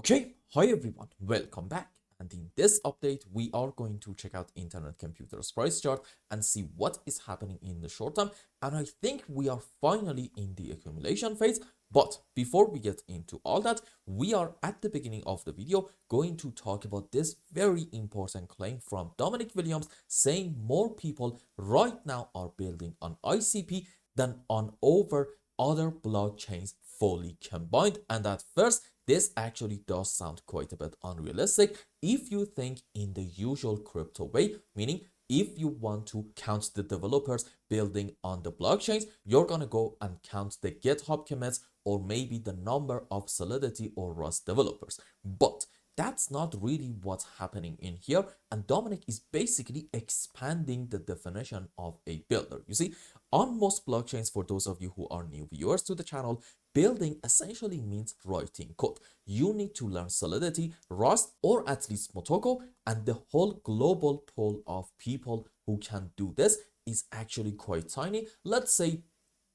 Okay, hi everyone, welcome back. And in this update, we are going to check out Internet Computer's price chart and see what is happening in the short term. And I think we are finally in the accumulation phase. But before we get into all that, we are at the beginning of the video going to talk about this very important claim from Dominic Williams saying more people right now are building on ICP than on over other blockchains fully combined. And at first, this actually does sound quite a bit unrealistic if you think in the usual crypto way, meaning if you want to count the developers building on the blockchains, you're gonna go and count the GitHub commits or maybe the number of Solidity or Rust developers. But that's not really what's happening in here, and Dominic is basically expanding the definition of a builder. You see, on most blockchains, for those of you who are new viewers to the channel, building essentially means writing code. You need to learn Solidity, Rust, or at least Motoko, and the whole global pool of people who can do this is actually quite tiny. Let's say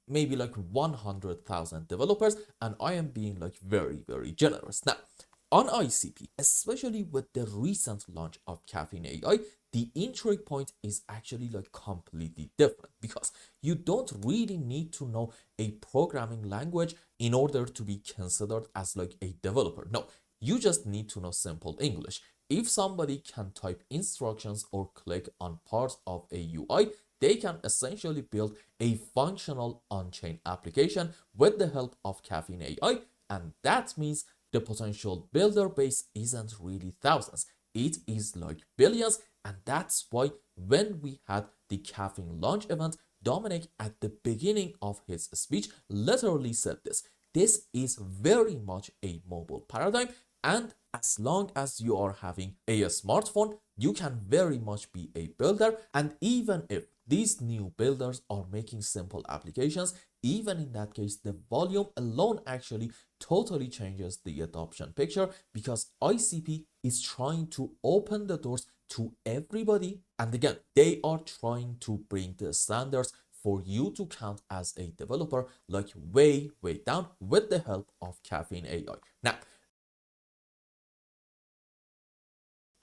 maybe like 100,000 developers, and I am being like very generous. Now, on ICP, especially with the recent launch of Caffeine AI, the entry point is actually like completely different because you don't really need to know a programming language in order to be considered as like a developer. No, you just need to know simple English. If somebody can type instructions or click on parts of a UI, they can essentially build a functional on-chain application with the help of Caffeine AI, and that means the potential builder base isn't really thousands, it is like billions. And that's why when we had the Caffeine launch event, Dominic at the beginning of his speech literally said this is very much a mobile paradigm, and as long as you are having a smartphone, you can very much be a builder. And even if these new builders are making simple applications, even in that case, the volume alone actually totally changes the adoption picture because ICP is trying to open the doors to everybody. And again, they are trying to bring the standards for you to count as a developer like way down with the help of Caffeine AI. Now,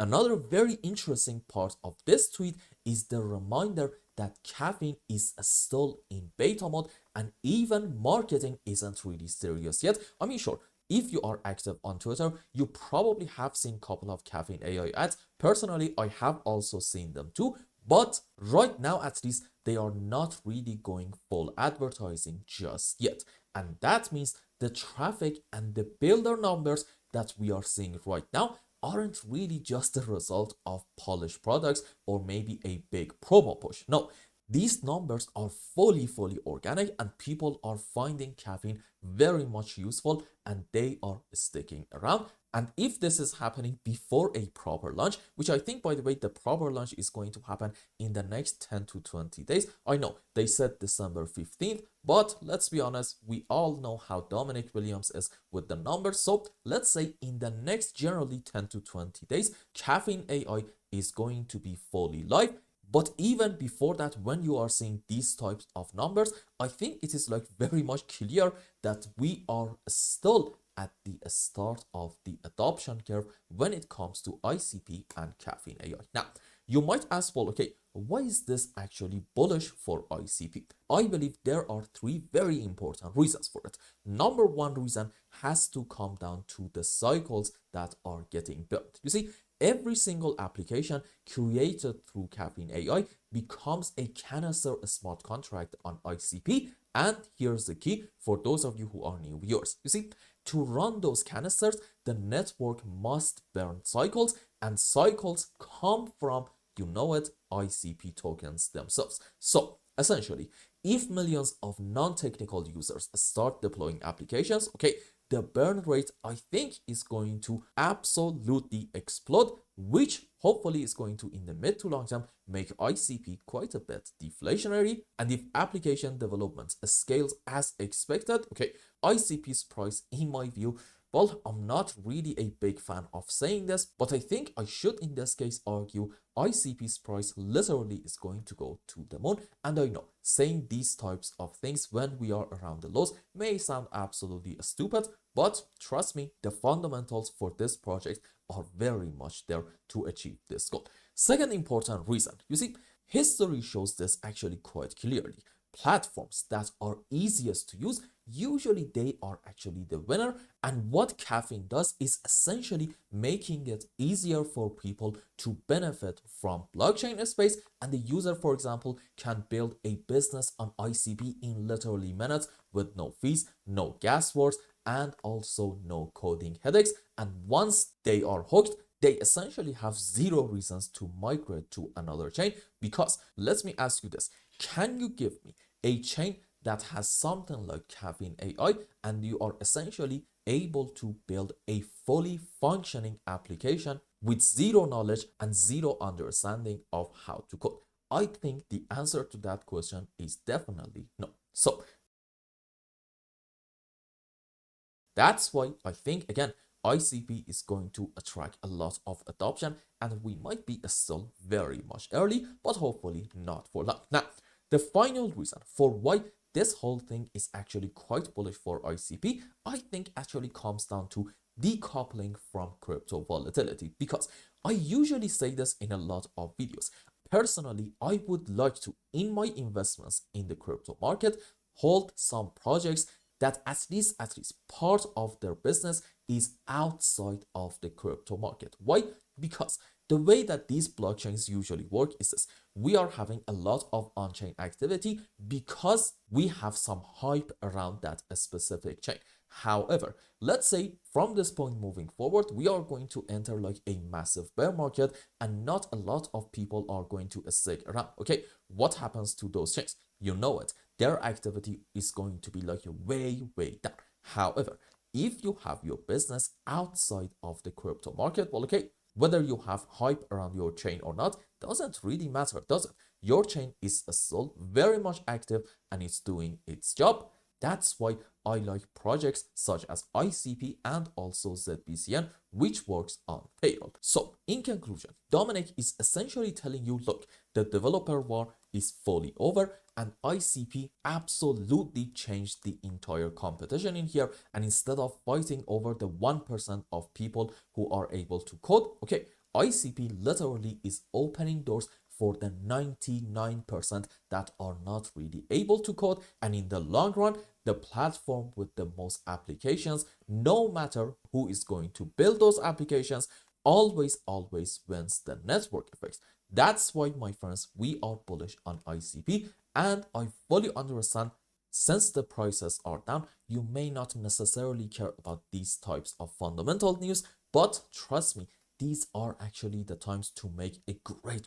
another very interesting part of this tweet is the reminder that Caffeine is still in beta mode and even marketing isn't really serious yet. I mean, sure, if you are active on Twitter, you probably have seen a couple of Caffeine AI ads. Personally, I have also seen them too, but right now at least, they are not really going full advertising just yet. And that means the traffic and the builder numbers that we are seeing right now aren't really just the result of polished products or maybe a big promo push. No, these numbers are fully organic and people are finding Caffeine very much useful and they are sticking around. And if this is happening before a proper launch, which I think, by the way, the proper launch is going to happen in the next 10 to 20 days. I know they said December 15th, but let's be honest, we all know how Dominic Williams is with the numbers. So let's say in the next generally 10 to 20 days, Caffeine AI is going to be fully live. But even before that, when you are seeing these types of numbers, I think it is like very much clear that we are still at the start of the adoption curve when it comes to ICP and Caffeine AI. Now, you might ask, well, okay, why is this actually bullish for ICP? I believe there are three very important reasons for it. Number one reason has to come down to the cycles that are getting built. You see, every single application created through Caffeine AI becomes a canister smart contract on ICP. And here's the key for those of you who are new viewers. You see, to run those canisters, the network must burn cycles, and cycles come from, you know it, ICP tokens themselves. So essentially, if millions of non-technical users start deploying applications, okay, the burn rate, I think, is going to absolutely explode, which hopefully is going to, in the mid to long term, make ICP quite a bit deflationary. And if application development scales as expected, okay, ICP's price, in my view, Well, I'm not really a big fan of saying this, but I think I should in this case argue ICP's price literally is going to go to the moon. And I know saying these types of things when we are around the lows may sound absolutely stupid, but trust me, the fundamentals for this project are very much there to achieve this goal. Second important reason, you see, history shows this actually quite clearly. Platforms that are easiest to use, usually they are actually the winner. And what Caffeine does is essentially making it easier for people to benefit from blockchain space. And the user, for example, can build a business on ICP in literally minutes with no fees, no gas wars, and also no coding headaches. And once they are hooked, they essentially have zero reasons to migrate to another chain. Because let me ask you this, can you give me a chain that has something like Caffeine AI and you are essentially able to build a fully functioning application with zero knowledge and zero understanding of how to code? I think the answer to that question is definitely no. So that's why I think, again, ICP is going to attract a lot of adoption, and we might be still very much early, but hopefully not for long. Now, the final reason for why this whole thing is actually quite bullish for ICP, I think actually comes down to decoupling from crypto volatility, because I usually say this in a lot of videos. Personally, I would like to, in my investments in the crypto market, hold some projects that at least part of their business is outside of the crypto market. Why? Because the way that these blockchains usually work is this: we are having a lot of on-chain activity because we have some hype around that specific chain. However, let's say from this point moving forward, we are going to enter like a massive bear market and not a lot of people are going to stick around. Okay, what happens to those chains? You know it. Their activity is going to be like way down. However, if you have your business outside of the crypto market, well, okay, whether you have hype around your chain or not, doesn't really matter, does it? Your chain is still very much active and it's doing its job. That's why I like projects such as ICP and also ZBCN, which works on payroll. So in conclusion, Dominic is essentially telling you, look, the developer war is fully over and ICP absolutely changed the entire competition in here. And instead of fighting over the 1% of people who are able to code, okay, ICP literally is opening doors for the 99% that are not really able to code. And in the long run, the platform with the most applications, no matter who is going to build those applications, always wins the network effects. That's why, my friends, we are bullish on ICP, and I fully understand since the prices are down, you may not necessarily care about these types of fundamental news, but trust me, these are actually the times to make a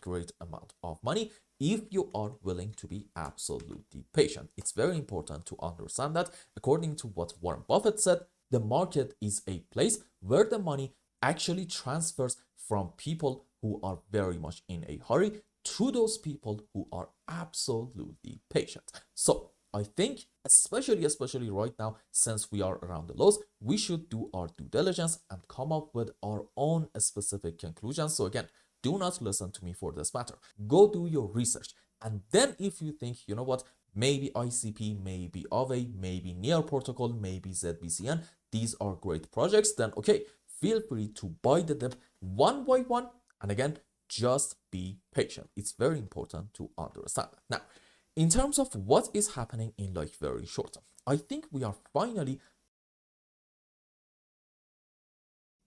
great amount of money if you are willing to be absolutely patient. It's very important to understand that, according to what Warren Buffett said, the market is a place where the money actually transfers from people who are very much in a hurry to those people who are absolutely patient. So I think, especially right now, since we are around the lows, we should do our due diligence and come up with our own specific conclusions. So again, do not listen to me for this matter. Go do your research. And then if you think, you know what, maybe ICP, maybe Aave, maybe Near Protocol, maybe ZBCN, these are great projects, then okay, feel free to buy the dip one by one. And again, just be patient. It's very important to understand that. Now, in terms of what is happening in like very short term, I think we are finally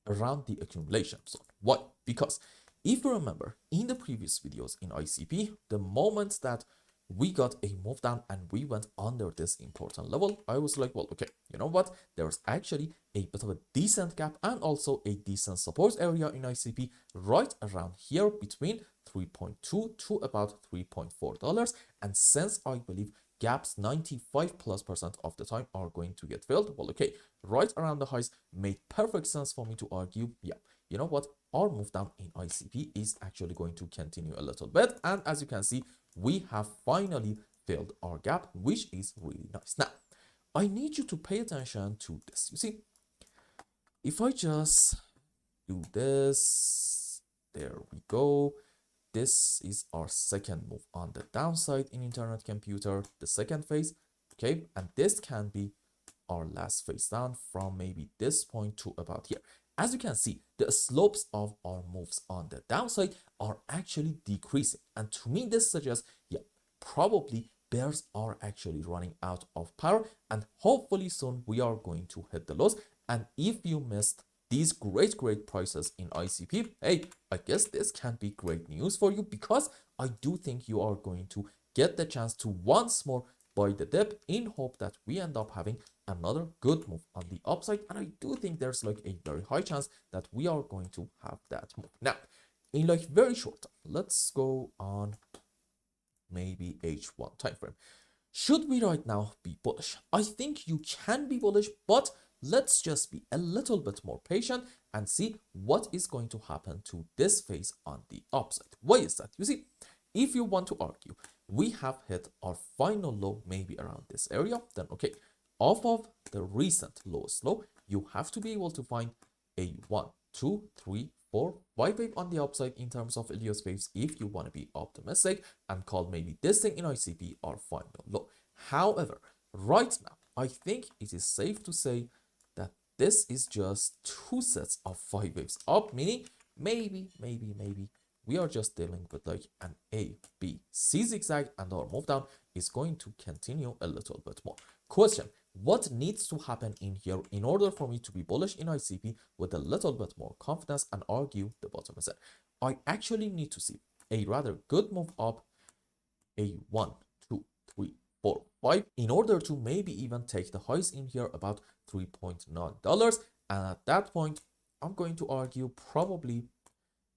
around the accumulation zone. Why? Because if you remember in the previous videos in ICP, the moment that we got a move down and we went under this important level, I was like, well, okay, you know what? There's actually a bit of a decent gap and also a decent support area in ICP right around here between 3.2 to about $3.4. And since I believe gaps 95+% of the time are going to get filled, well, okay, right around the highs made perfect sense for me to argue, yeah, you know what? Our move down in ICP is actually going to continue a little bit. And as you can see, we have finally filled our gap, which is really nice. Now, I need you to pay attention to this. You see, If I just do this, there we go. This is our second move on the downside in internet computer, the second phase. Okay, and this can be our last phase down from maybe this point to about here. As you can see, the slopes of our moves on the downside are actually decreasing. And to me, this suggests, yeah, probably bears are actually running out of power. And hopefully soon we are going to hit the lows. And if you missed these great prices in ICP, hey, I guess this can be great news for you, because I do think you are going to get the chance to once more buy the dip in hope that we end up having another good move on the upside. And I do think there's like a very high chance that we are going to have that move. Now, in like very short time, let's go on maybe H1 time frame. Should we right now be bullish? I think you can be bullish, but let's just be a little bit more patient and see what is going to happen to this phase on the upside. Why is that? You see, if you want to argue, we have hit our final low maybe around this area, then okay, off of the recent lowest low, you have to be able to find a 1, 2, 3, 4, 5 wave on the upside in terms of Ilios waves if you want to be optimistic and call maybe this thing in ICP our final low. However, right now, I think it is safe to say that this is just two sets of 5 waves up, meaning maybe we are just dealing with like an A, B, C zigzag, and our move down is going to continue a little bit more. Question: what needs to happen in here in order for me to be bullish in ICP with a little bit more confidence and argue the bottom is it? I actually need to see a rather good move up, a 1, 2, 3, 4, 5, in order to maybe even take the highs in here about $3.9. And at that point, I'm going to argue probably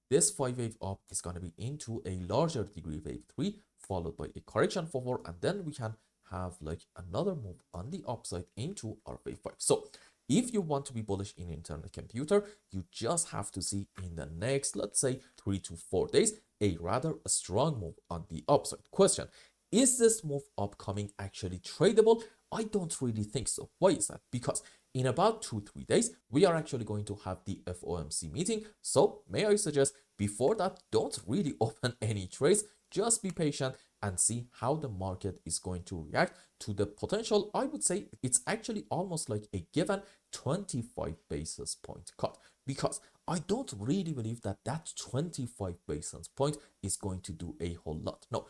this 5 wave up is going to be into a larger degree wave 3, followed by a correction for 4, and then we can have like another move on the upside into our wave 5. So if you want to be bullish in internet computer, you just have to see in the next, let's say 3 to 4 days, a rather strong move on the upside. Question: is this move upcoming actually tradable? I don't really think so. Why is that? Because in about 2-3 days, we are actually going to have the FOMC meeting. So may I suggest before that, don't really open any trades. Just be patient and see how the market is going to react to the potential. I would say it's actually almost like a given 25 basis point cut, because I don't really believe that that 25 basis point is going to do a whole lot. No,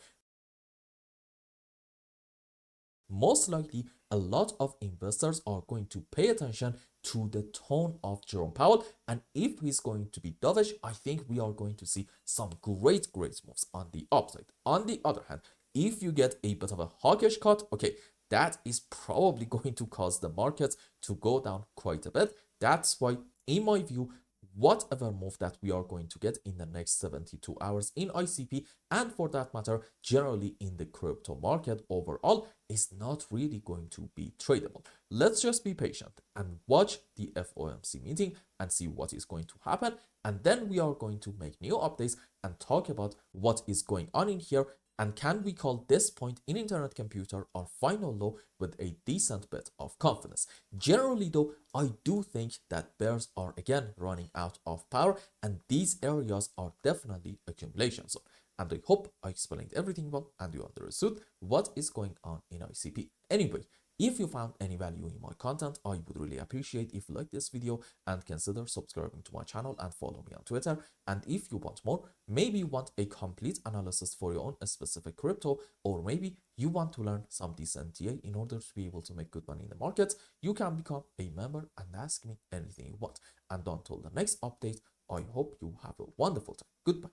most likely a lot of investors are going to pay attention to the tone of Jerome Powell, and if he's going to be dovish, I think we are going to see some great moves on the upside. On the other hand, if you get a bit of a hawkish cut, okay, that is probably going to cause the markets to go down quite a bit. That's why, in my view, whatever move that we are going to get in the next 72 hours in ICP, and for that matter, generally in the crypto market overall, is not really going to be tradable. Let's just be patient and watch the FOMC meeting and see what is going to happen. And then we are going to make new updates and talk about what is going on in here. And can we call this point in internet computer our final low with a decent bit of confidence? Generally though, I do think that bears are again running out of power, and these areas are definitely accumulation zone. And I hope I explained everything well and you understood what is going on in ICP. Anyway, if you found any value in my content, I would really appreciate if you like this video and consider subscribing to my channel and follow me on Twitter. And if you want more, maybe you want a complete analysis for your own specific crypto, or maybe you want to learn some decent TA in order to be able to make good money in the markets, you can become a member and ask me anything you want. And until the next update, I hope you have a wonderful time. Goodbye.